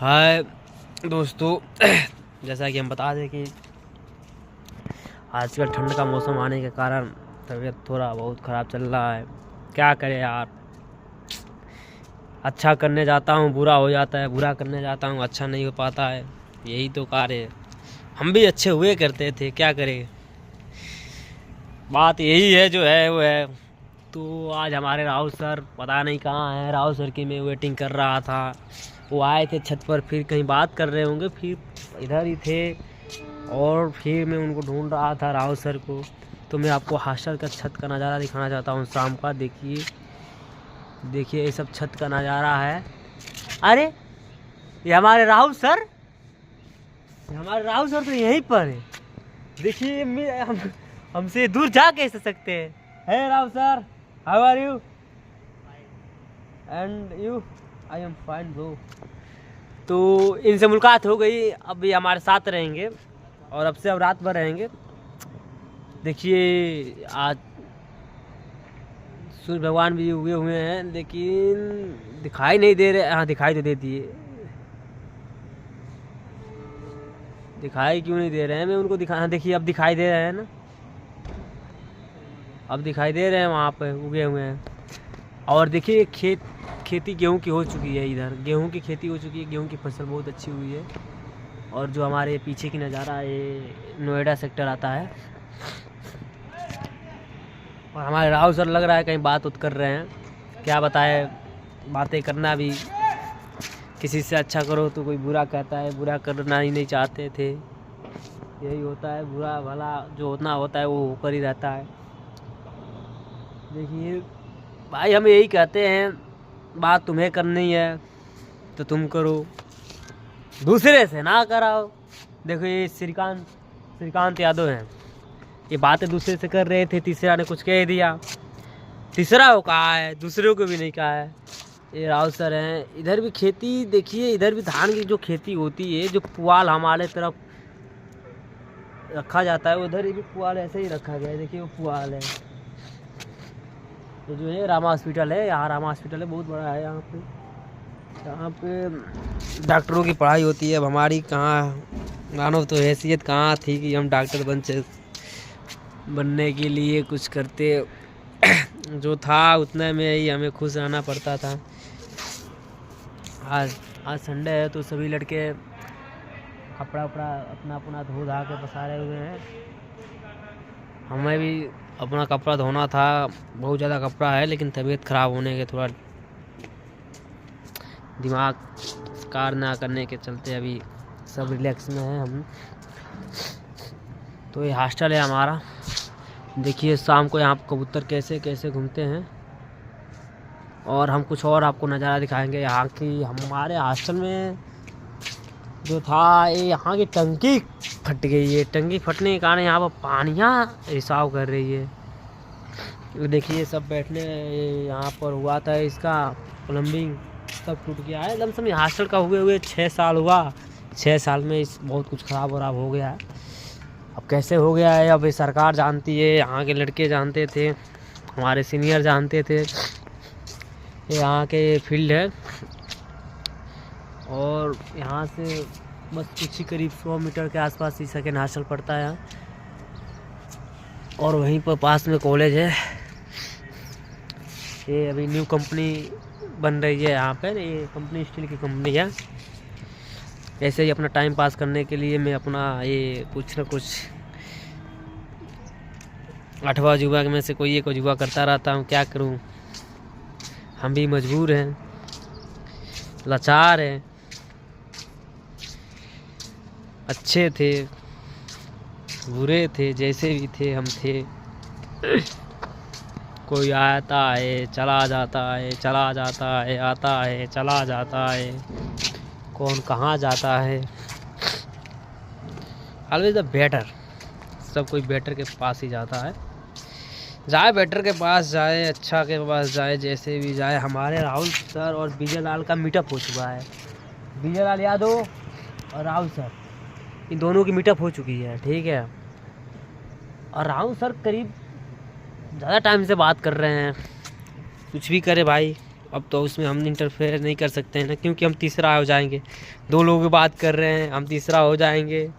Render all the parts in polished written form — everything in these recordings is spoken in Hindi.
हाय दोस्तों, जैसा कि हम बता दें कि आजकल ठंड का मौसम आने के कारण तबीयत थोड़ा बहुत ख़राब चल रहा है। क्या करें यार, अच्छा करने जाता हूँ बुरा हो जाता है, बुरा करने जाता हूँ अच्छा नहीं हो पाता है। यही तो कार्य है, हम भी अच्छे हुए करते थे, क्या करें। बात यही है जो है वो है। तो आज हमारे राहुल सर पता नहीं कहाँ हैं। राहुल सर की मैं वेटिंग कर रहा था। वो आए थे छत पर, फिर कहीं बात कर रहे होंगे, फिर इधर ही थे और फिर मैं उनको ढूंढ रहा था राहुल सर को। तो मैं आपको हॉस्टल का छत का नज़ारा दिखाना चाहता हूँ शाम का। देखिए देखिए, ये सब छत का नज़ारा है। अरे ये हमारे राहुल सर, तो यहीं पर है। देखिए हमसे दूर जा कैसे सकते हैं। Hey Rahul sir, how are you? And you? I am fine bro. तो इनसे मुलाकात हो गई, अब ये हमारे साथ रहेंगे और अब से अब रात भर रहेंगे। देखिए आज सूर्य भगवान भी उगे हुए हैं लेकिन दिखाई नहीं दे रहे। हाँ दिखाई तो देती है, दिखाई क्यों नहीं दे रहे हैं, मैं उनको दिखा। हाँ देखिए अब दिखाई दे रहे हैं ना, अब दिखाई दे रहे हैं, वहाँ पे उगे हुए हैं। और देखिए खेती गेहूं की हो चुकी है, इधर गेहूं की खेती हो चुकी है, गेहूं की फसल बहुत अच्छी हुई है। और जो हमारे पीछे की नज़ारा है, ये नोएडा सेक्टर आता है। और हमारे राहुल सर लग रहा है कहीं बात उत कर रहे हैं, क्या बताए। बातें करना भी किसी से अच्छा करो तो कोई बुरा कहता है, बुरा करना ही नहीं चाहते थे। यही होता है, बुरा भला जो होना होता है वो होकर ही रहता है। देखिए भाई, हम यही कहते हैं, बात तुम्हें करनी है तो तुम करो, दूसरे से ना कराओ। देखो ये श्रीकांत यादव हैं, ये बातें दूसरे से कर रहे थे, तीसरा ने कुछ कह दिया, तीसरा को कहा है, दूसरों को भी नहीं कहा है। ये राहुल सर हैं। इधर भी खेती देखिए, इधर भी धान की जो खेती होती है, जो पुआल हमारे तरफ रखा जाता है, उधर भी पुआल ऐसे ही रखा गया है। देखिए वो पुआल है, ये जो है रामा हॉस्पिटल है। यहाँ रामा हॉस्पिटल है, बहुत बड़ा है। यहाँ पे डॉक्टरों की पढ़ाई होती है। अब हमारी कहाँ मानव तो हैसियत कहाँ थी कि हम डॉक्टर बनने के लिए कुछ करते। जो था उतने में ही हमें खुश रहना पड़ता था। आज संडे है तो सभी लड़के कपड़ा अपना अपना धो धा के पसारे हुए हैं। हमें भी अपना कपड़ा धोना था, बहुत ज़्यादा कपड़ा है, लेकिन तबीयत ख़राब होने के थोड़ा दिमाग कार्य ना करने के चलते अभी सब रिलैक्स में हैं हम। तो ये हॉस्टल है हमारा। देखिए शाम को यहाँ कबूतर कैसे कैसे घूमते हैं। और हम कुछ और आपको नज़ारा दिखाएंगे यहाँ की। हमारे हॉस्टल में जो था, ये यहाँ की टंकी फट गई है। टंकी फटने के कारण यहाँ पर पानियाँ रिसाव कर रही है। देखिए सब बैठने यहाँ पर हुआ था, इसका प्लम्बिंग सब टूट गया है। लमसम हॉस्टल का हुए 6 साल हुआ। 6 साल में इस बहुत कुछ ख़राब हो गया है। अब कैसे हो गया है, अब ये सरकार जानती है, यहाँ के लड़के जानते थे, हमारे सीनियर जानते थे। ये यहाँ के फील्ड है और यहाँ से बस कुछ ही करीब 100 मीटर के आसपास ही सेकेंड हॉस्टल पड़ता है। और वहीं पर पास में कॉलेज है। ये अभी न्यू कंपनी बन रही है यहाँ पर। ये कंपनी स्टील की कंपनी है। ऐसे ही अपना टाइम पास करने के लिए मैं अपना ये कुछ न कुछ 8वां अजूबा में से कोई एक अजूबा करता रहता हूँ। क्या करूँ, हम भी मजबूर हैं, लाचार हैं। अच्छे थे बुरे थे, जैसे भी थे हम थे। कोई आता है चला जाता है, चला जाता है, आता है चला जाता है, कौन कहाँ जाता है। ऑलवेज द बेटर, सब कोई बेटर के पास ही जाता है। जाए बेटर के पास जाए, अच्छा के पास जाए, जैसे भी जाए। हमारे राहुल सर और विजय लाल का मीटअप हो चुका है। विजय लाल यादव और राहुल सर, इन दोनों की मीटअप हो चुकी है, ठीक है। और राहुल सर करीब ज़्यादा टाइम से बात कर रहे हैं। कुछ भी करे भाई, अब तो उसमें हम इंटरफेयर नहीं कर सकते हैं ना, क्योंकि हम तीसरा हो जाएंगे। 2 लोगों की बात कर रहे हैं, हम तीसरा हो जाएंगे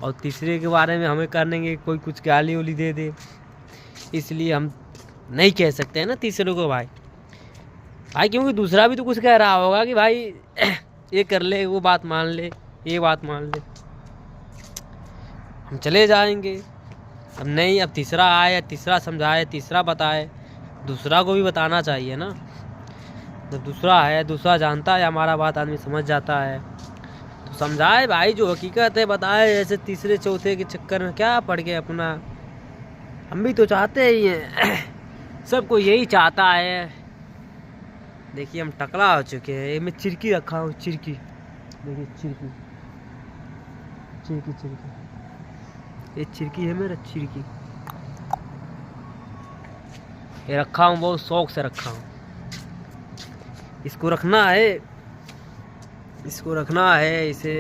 और तीसरे के बारे में हमें करनेंगे, कोई कुछ गाली उली दे दे, इसलिए हम नहीं कह सकते हैं ना तीसरे को भाई। क्योंकि दूसरा भी तो कुछ कह रहा होगा कि भाई ये कर ले, वो बात मान ले, ये बात मान ले, हम चले जाएंगे। अब नहीं, अब तीसरा आए, तीसरा समझाए, तीसरा बताए, दूसरा को भी बताना चाहिए ना। जब दूसरा है, दूसरा जानता है हमारा बात, आदमी समझ जाता है तो समझाए भाई, जो हकीकत है बताए। ऐसे तीसरे चौथे के चक्कर में क्या पड़ गए अपना। हम भी तो चाहते ही हैं, सबको यही चाहता है। देखिए हम टकला हो चुके हैं। ये मैं चिरकी रखा हूँ, चिरकी, देखिए चिरकी, चिरकी चिरकी, ये चिरकी है मेरा, चिरकी ये रखा हूँ, बहुत शौक से रखा हूँ। इसको रखना है, इसको रखना है, इसे,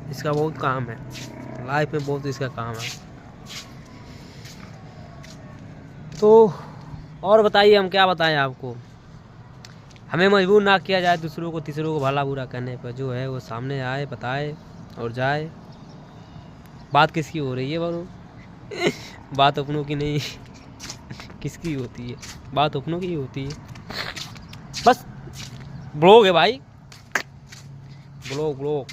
इसका बहुत काम है लाइफ में, बहुत इसका काम है। तो और बताइए, हम क्या बताएं आपको। हमें मजबूर ना किया जाए दूसरों को, तीसरों को भला बुरा करने पर। जो है वो सामने आए, बताए और जाए। बात किसकी हो रही है बाबू? बात अपनों की नहीं किसकी होती है? बात अपनों की होती है। बस ब्लॉग है भाई, ब्लॉग ब्लॉग।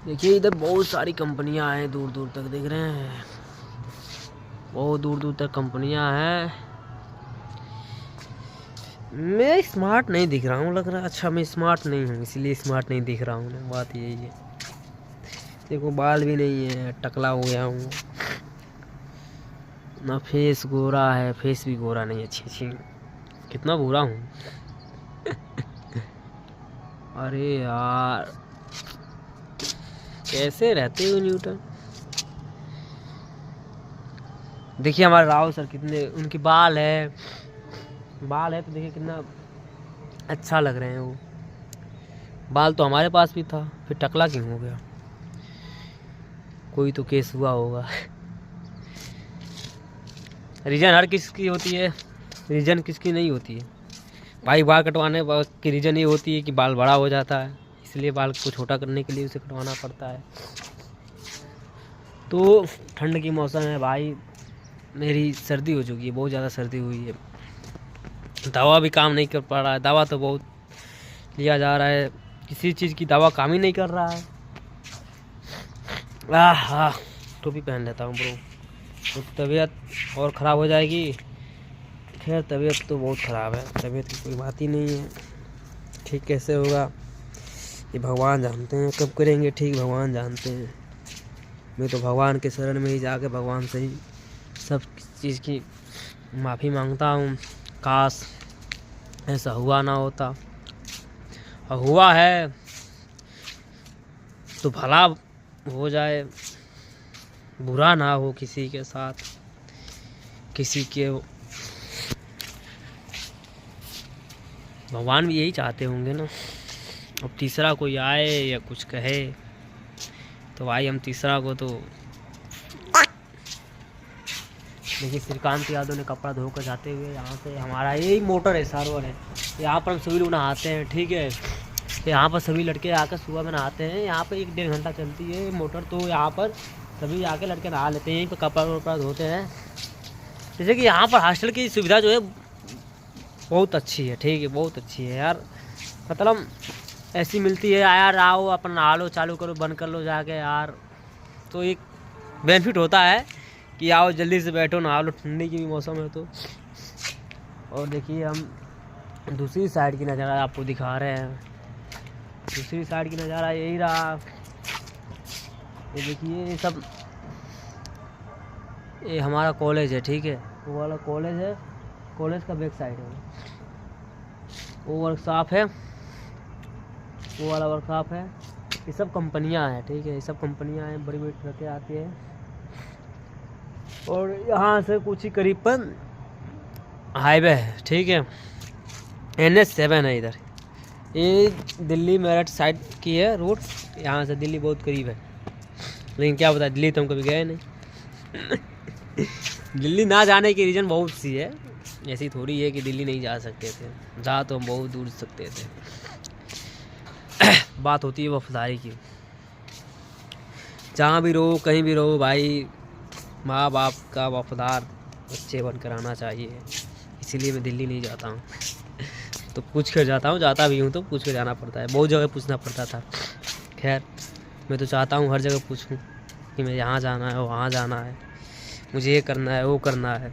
देखिए इधर बहुत सारी कंपनियां हैं, दूर दूर तक देख रहे हैं, बहुत दूर दूर तक कंपनियां हैं। मैं स्मार्ट नहीं दिख रहा हूँ लग रहा है। अच्छा, मैं स्मार्ट नहीं हूँ, इसलिए स्मार्ट नहीं दिख रहा हूँ, बात यही है। देखो बाल भी नहीं है, टकला हो गया हूँ ना, फेस गोरा है, फेस भी गोरा नहीं है। अच्छी अच्छी, कितना बुरा हूँ। अरे यार कैसे रहते हो न्यूटन। देखिए हमारे राहुल सर कितने, उनके बाल है तो देखिए कितना अच्छा लग रहे हैं वो। बाल तो हमारे पास भी था, फिर टकला क्यों हो गया? कोई तो केस हुआ होगा। रीजन हर किसकी होती है, रीजन किसकी नहीं होती है भाई। बाल कटवाने की रीजन ये होती है कि बाल बड़ा हो जाता है, इसलिए बाल को छोटा करने के लिए उसे कटवाना पड़ता है। तो ठंड की मौसम है भाई, मेरी सर्दी हो चुकी है, बहुत ज़्यादा सर्दी हुई है। दवा भी काम नहीं कर पा रहा है, दवा तो बहुत लिया जा रहा है, किसी चीज़ की दवा काम ही नहीं कर रहा है। टोपी पहन लेता हूँ ब्रो, तो तबीयत और ख़राब हो जाएगी। खैर तबीयत तो बहुत ख़राब है, तबीयत की कोई बात ही नहीं है। ठीक कैसे होगा ये भगवान जानते हैं, कब करेंगे ठीक भगवान जानते हैं। मैं तो भगवान के शरण में ही जाके भगवान से ही सब चीज़ की माफ़ी मांगता हूँ। काश ऐसा हुआ ना होता, और हुआ है तो भला हो जाए, बुरा ना हो किसी के साथ, किसी के। भगवान भी यही चाहते होंगे ना। अब तीसरा कोई आए या कुछ कहे तो भाई हम तीसरा को तो, देखिए श्रीकांत यादव ने कपड़ा धोकर जाते हुए, यहाँ से हमारा यही मोटर है, सारोवर है, यहाँ पर हम सभी लोग नहाते हैं। ठीक है, यहाँ पर सभी लड़के आकर सुबह में नहाते हैं। यहाँ पर 1-1.5 घंटा चलती है मोटर, तो यहाँ पर सभी आके लड़के नहा लेते हैं, यहीं पर कपड़ा वपड़ा धोते हैं। जैसे कि यहाँ पर हॉस्टल की सुविधा जो है बहुत अच्छी है। ठीक है, बहुत अच्छी है यार, मतलब ऐसी मिलती है यार। आओ अपन नहा लो, चालू करो, बंद कर लो जाके यार, तो एक बेनिफिट होता है कि आओ जल्दी से बैठो नहा लो, ठंडी की भी मौसम है तो। और देखिए हम दूसरी साइड की नज़ारा आपको दिखा रहे हैं। दूसरी साइड की नज़ारा यही रहा, ये देखिए ये सब, ये हमारा कॉलेज है। ठीक है, वो वाला कॉलेज है, कॉलेज का बैक साइड है वो वर्कशॉप है, वो वाला वर्कशॉप है। ये सब कंपनियां हैं। ठीक है, ये सब कंपनियां हैं, बड़ी बड़ी ट्रकें आती हैं। और यहाँ से कुछ ही करीब पर हाईवे है। ठीक है, NH7 है इधर, ये दिल्ली मेरठ साइड की है रोड, यहाँ से दिल्ली बहुत करीब है। लेकिन क्या पता, दिल्ली तो हम कभी गए नहीं। दिल्ली ना जाने की रीज़न बहुत सी है, ऐसी थोड़ी है कि दिल्ली नहीं जा सकते थे, जा तो हम बहुत दूर सकते थे। बात होती है वफादारी की। जहाँ भी रहो, कहीं भी रहो भाई, माँ बाप का वफादार बच्चे बनकर आना चाहिए। इसीलिए मैं दिल्ली नहीं जाता हूँ। तो पूछ कर जाता हूँ, जाता भी हूँ तो पूछ कर जाना पड़ता है, बहुत जगह पूछना पड़ता था। खैर मैं तो चाहता हूँ हर जगह पूछूँ कि मैं यहाँ जाना है, वहाँ जाना है, मुझे ये करना है, वो करना है।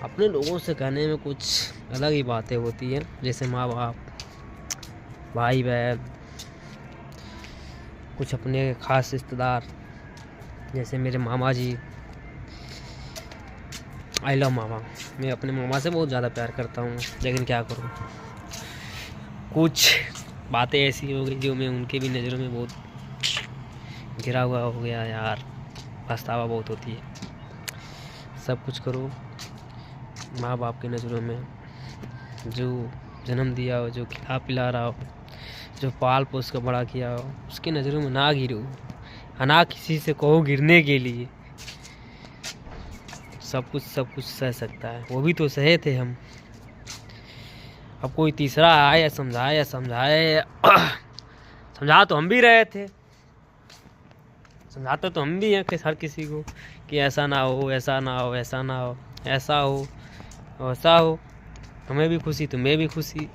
अपने लोगों से कहने में कुछ अलग ही बातें होती हैं, जैसे माँ बाप, भाई बहन, कुछ अपने ख़ास रिश्तेदार जैसे मेरे मामा जी। आई लव मामा। मैं अपने मामा से बहुत ज़्यादा प्यार करता हूँ, लेकिन क्या करूँ, कुछ बातें ऐसी हो गई जो मैं उनके भी नज़रों में बहुत घिरा हुआ हो गया यार। पछतावा बहुत होती है। सब कुछ करो माँ बाप की नज़रों में, जो जन्म दिया हो, जो खिला पिला रहा हो, जो पाल पोस कर बड़ा किया हो, उसकी नज़रों में ना गिरो, ना किसी से कहो गिरने के लिए। सब कुछ सह सकता है, वो भी तो सहे थे हम। अब कोई तीसरा आए या समझाए समझा तो हम भी रहे थे, समझाते तो हम भी हैं हर किसी को कि ऐसा ना हो, ऐसा ना हो, ऐसा ना हो, ऐसा हो, वैसा हो। हमें भी खुशी, तुम्हें भी खुशी,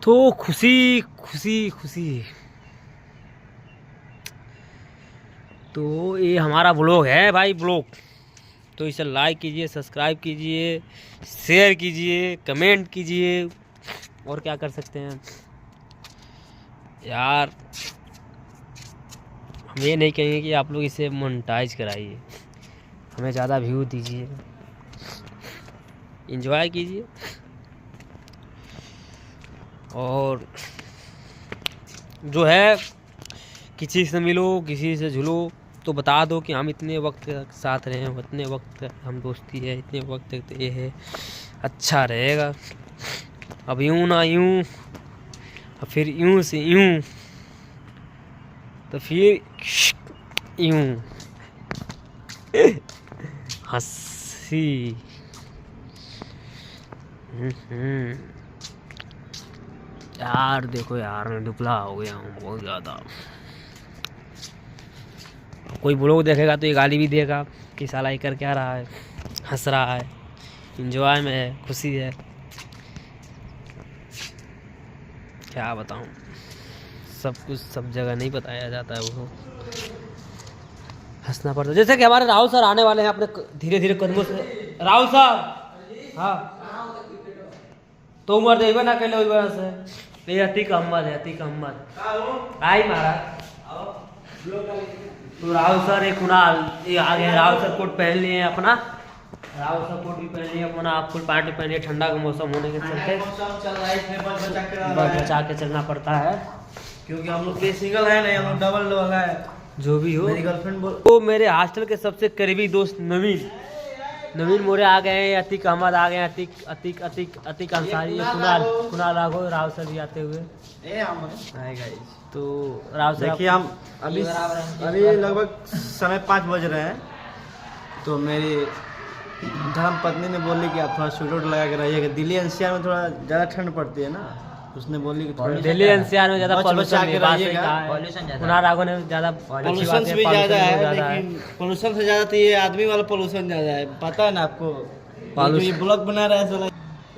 तो खुशी खुशी खुशी। तो ये हमारा ब्लॉग है भाई, ब्लॉग। तो इसे लाइक कीजिए, सब्सक्राइब कीजिए, शेयर कीजिए, कमेंट कीजिए, और क्या कर सकते हैं यार। हम ये नहीं कहेंगे कि आप लोग इसे मोनेटाइज कराइए, हमें ज़्यादा व्यू दीजिए, एंजॉय कीजिए। और जो है, किसी से मिलो, किसी से झूलो, तो बता दो कि हम इतने वक्त साथ रहे हैं, इतने वक्त हम दोस्ती है, इतने वक्त तक ये है, अच्छा रहेगा। अब यूं ना यूं, और फिर यूं से यूं, तो फिर यूं हंसी। यार देखो यार, मैं दुबला हो गया हूँ बहुत ज़्यादा। कोई ब्लॉग देखेगा तो ये गाली भी देगा कि साला ये कर क्या रहा है, हंस रहा है, एंजॉय में है, खुशी है। क्या बताऊँ, सब कुछ सब जगह नहीं बताया जाता है, वो हंसना पड़ता है। जैसे कि हमारे राहुल सर आने वाले हैं अपने धीरे धीरे कदमों से। राहुल सर, हाँ तो उम्र देवे ना कहले वजह से ये अतीक अहमद है, अतीक अहमद आई महाराज। तो राहुल सर, एक कुणाल, ये आ गए। राहुल सर कोट पहन लिए अपना, राहुल सर कोट भी पहन लिए अपना, आप फुल पैंट भी पहन लिए। ठंडा का मौसम होने के चलते बचा के चलना पड़ता है, क्योंकि हम लोग सिंगल है नहीं, हम लोग डबल है। जो भी हो। मेरी गर्लफ्रेंड तो मेरे हॉस्टल के सबसे करीबी दोस्त नवीन मोरे आ गए हैं, अतीक अहमद आ गए हैं, अतीक अंसारी, कुणाल राघव, राव सर भी आते हुए। तो राव सर देखिए, हम अभी लगभग समय 5 बज रहे हैं। तो मेरी धर्म पत्नी ने बोली कि आप थोड़ा स्वेटर लगा के रहिएगा। दिल्ली एनसीआर में थोड़ा ज़्यादा ठंड पड़ती है ना, उसने बोली कि दिल्ली एनसीआर में ज़्यादा पॉल्यूशन भी ज़्यादा, पोल्यूशन भी ज़्यादा है, लेकिन पोल्यूशन से ज़्यादा तो ये आदमी वाला पोल्यूशन ज़्यादा है, पता है ना आपको। ये ब्लॉग बना रहा है।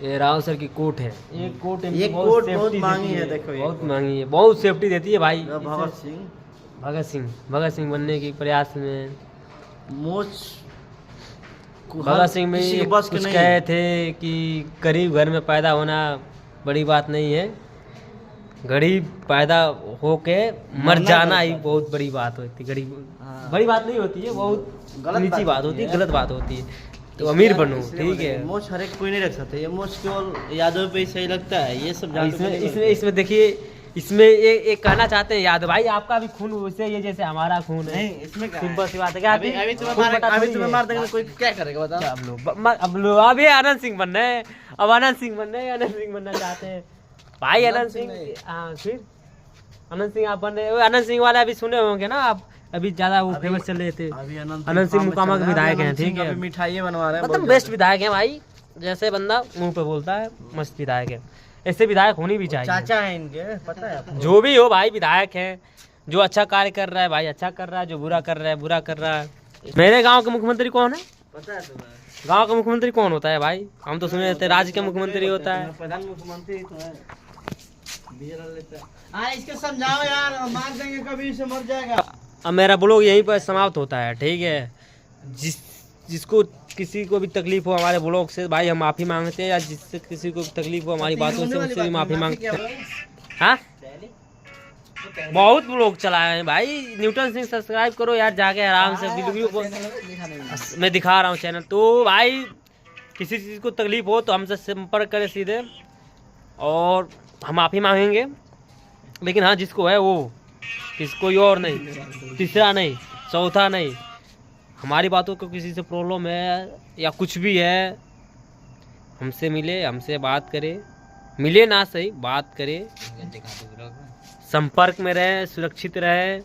ये राव सर की कोट है, ये कोट बहुत महंगी है, देखो बहुत महंगी है, बहुत सेफ्टी देती है भाई। भगत सिंह बनने के प्रयास में भगत सिंह में कुछ कहे थे कि गरीब घर में पैदा होना बड़ी बात नहीं है, गरीब पैदा होके मर जाना ही बहुत बड़ी बात होती है। गरीब बड़ी बात नहीं होती है, बहुत नीची बात होती है, गलत बात होती है। तो अमीर बनो, ठीक है। मोच हर एक कोई नहीं रख सकता, ये मोच केवल यादव पे सही लगता है, ये सब इसमें देखिए, इसमें एक कहना चाहते हैं यादव भाई, आपका भी खून वैसे ही है जैसे हमारा खून है। नहीं, इसमें सिंपल सी बात है। क्या अभी तुम्हें मार देंगे, कोई क्या करेगा बताओ। अब लोग अभी आनंद सिंह बनना है, अब आनंद सिंह बनना चाहते हैं भाई। आनंद सिंह, हाँ फिर अनंत सिंह आप बन रहे हो। अनंत सिंह वाले अभी सुने होंगे ना आप, अभी ज्यादा वो फेमस चल रहे थे। अभी अनंत सिंह मुकामा के विधायक हैं, ठीक है, मिठाई बनवा रहे हैं, मतलब बेस्ट विधायक है भाई, जैसे बंदा मुंह पे बोलता है मस्त विधायक है, ऐसे विधायक होनी भी चाहिए। चाचा है इनके, पता है आपको? जो भी हो भाई विधायक है, जो अच्छा कार्य कर रहा है भाई अच्छा कर रहा है, जो बुरा कर रहा है बुरा कर रहा है। मेरे गांव के मुख्यमंत्री कौन है पता है तुम्हें? गांव का मुख्यमंत्री कौन होता है भाई? हम तो सुने थे राज्य का मुख्यमंत्री होता है। प्रधान मुख्यमंत्री तो है, इसके समझाओ यार, मार देंगे कभी, इसे मर जाएगा। अब मेरा ब्लॉग यहीं पर समाप्त होता है, ठीक है। जिसको किसी को भी तकलीफ हो हमारे ब्लॉग से भाई हम माफ़ी मांगते हैं, या जिससे किसी को भी तकलीफ हो हमारी बातों से उससे भी माफ़ी मांगते हैं। हाँ बहुत ब्लॉग चलाए हैं भाई, न्यूटन सिंह सब्सक्राइब करो यार जाके आराम से, वीडियो मैं दिखा रहा हूँ चैनल। तो भाई किसी चीज़ को तकलीफ हो तो हमसे संपर्क करें सीधे, और हम माफ़ी मांगेंगे। लेकिन हाँ जिसको है वो, किसी कोई और नहीं, तीसरा नहीं, चौथा नहीं, हमारी बातों को किसी से प्रॉब्लम है या कुछ भी है, हमसे मिले, हमसे बात करे, मिले ना सही बात करे, संपर्क में रहे, सुरक्षित रहे।